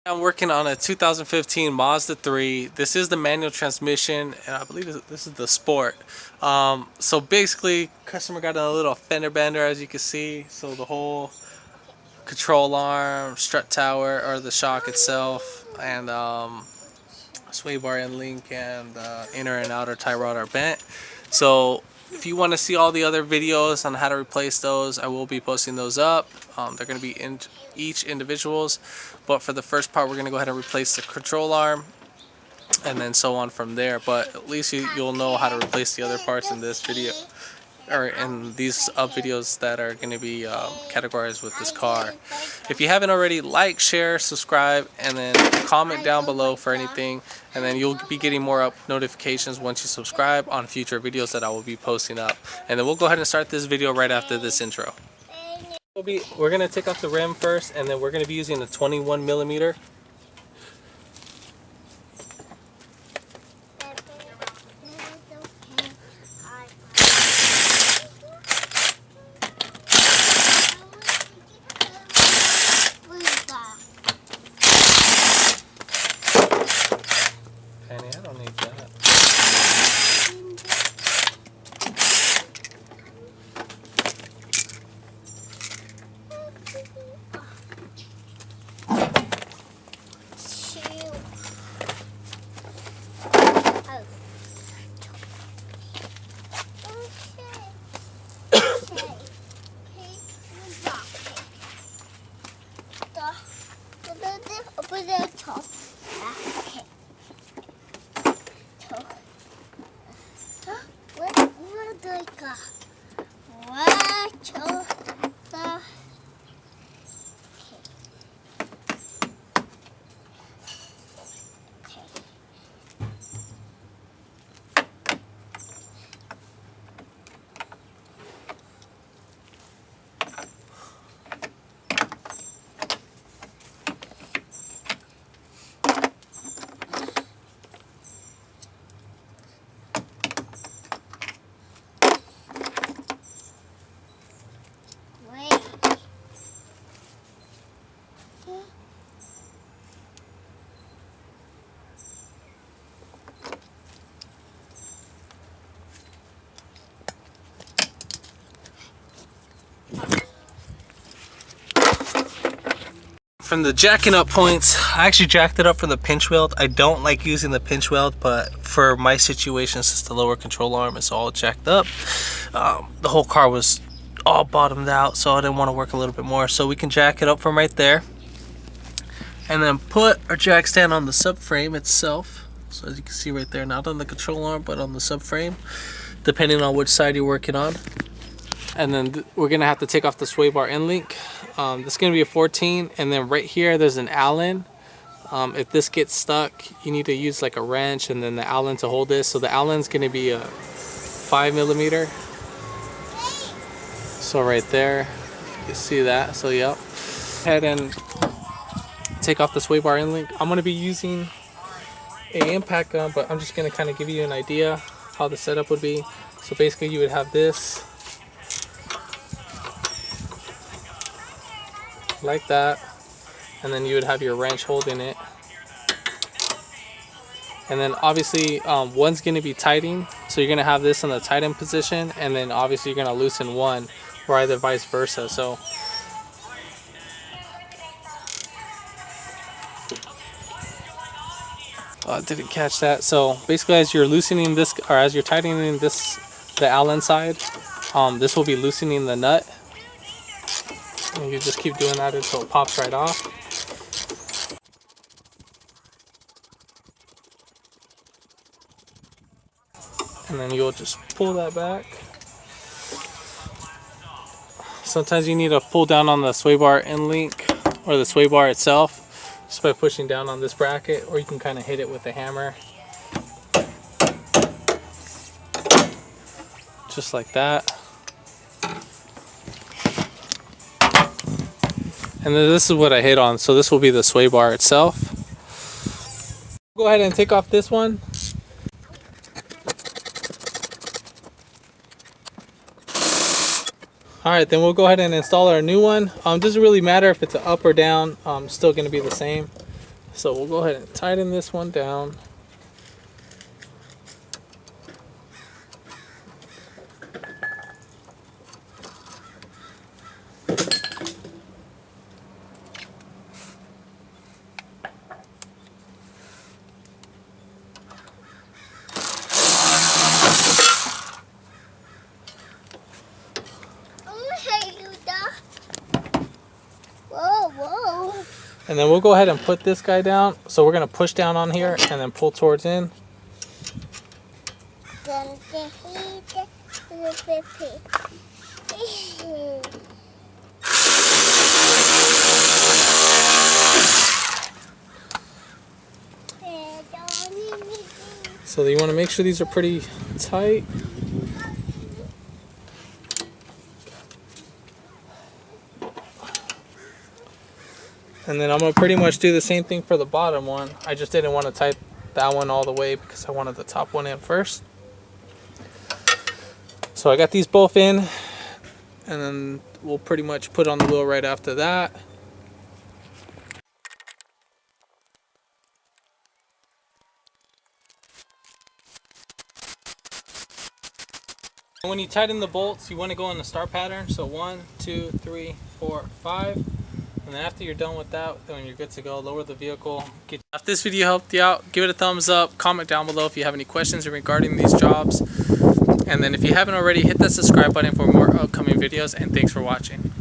I'm working on a 2015 Mazda 3. This is the manual transmission, and I believe this is the Sport. So basically, customer got a little fender bender, as you can see. So the whole control arm, strut tower, or the shock itself, and sway bar and link, and inner and outer tie rod are bent. So if you want to see all the other videos on how to replace those, I will be posting those up. They're going to be in each individuals, but for the first part we're going to go ahead and replace the control arm, and then so on from there. But at least you'll know how to replace the other parts in this video, or in these videos that are going to be categorized with this car. If you haven't already, like, share, subscribe, and then comment down below for anything, and then you'll be getting more notifications once you subscribe on future videos that I will be posting up. And then we'll go ahead and start this video right after this intro. We're going to take off the rim first, and then we're going to be using a 21mm. Penny, I don't need that. Open the top. Where do I go? From the jacking up points, I actually jacked it up from the pinch weld. I don't like using the pinch weld, but for my situation, since the lower control arm is all jacked up, the whole car was all bottomed out, so I didn't want to work a little bit more. So we can jack it up from right there, and then put our jack stand on the subframe itself. So as you can see right there, not on the control arm, but on the subframe, depending on which side you're working on. And then we're gonna have to take off the sway bar end link. This is gonna be a 14, and then right here there's an Allen. If this gets stuck, you need to use like a wrench and then the Allen to hold this. So the Allen's gonna be a 5mm. So right there, you can see that. So yep. Go ahead and take off the sway bar end link. I'm gonna be using a impact gun, but I'm just gonna kind of give you an idea how the setup would be. So basically you would have this like that, and then you would have your wrench holding it, and then obviously one's going to be tightening, so you're going to have this in the tighten position, and then obviously you're going to loosen one, or either vice versa. So I didn't catch that. So basically as you're loosening this, or as you're tightening this, the Allen side, this will be loosening the nut. And you just keep doing that until it pops right off. And then you'll just pull that back. Sometimes you need to pull down on the sway bar end link, or the sway bar itself, just by pushing down on this bracket, or you can kind of hit it with a hammer. Just like that. And then this is what I hit on, so this will be the sway bar itself. Go ahead and take off this one. Alright, then we'll go ahead and install our new one. Doesn't really matter if it's an up or down, still going to be the same. So we'll go ahead and tighten this one down. Whoa. And then we'll go ahead and put this guy down. So we're going to push down on here and then pull towards in. So you want to make sure these are pretty tight. And then I'm going to pretty much do the same thing for the bottom one. I just didn't want to tighten that one all the way because I wanted the top one in first. So I got these both in, and then we'll pretty much put on the wheel right after that. When you tighten the bolts, you want to go in the star pattern. So 1, 2, 3, 4, 5. And then after you're done with that, then you're good to go. Lower the vehicle. If this video helped you out, give it a thumbs up. Comment down below if you have any questions regarding these jobs. And then if you haven't already, hit that subscribe button for more upcoming videos. And thanks for watching.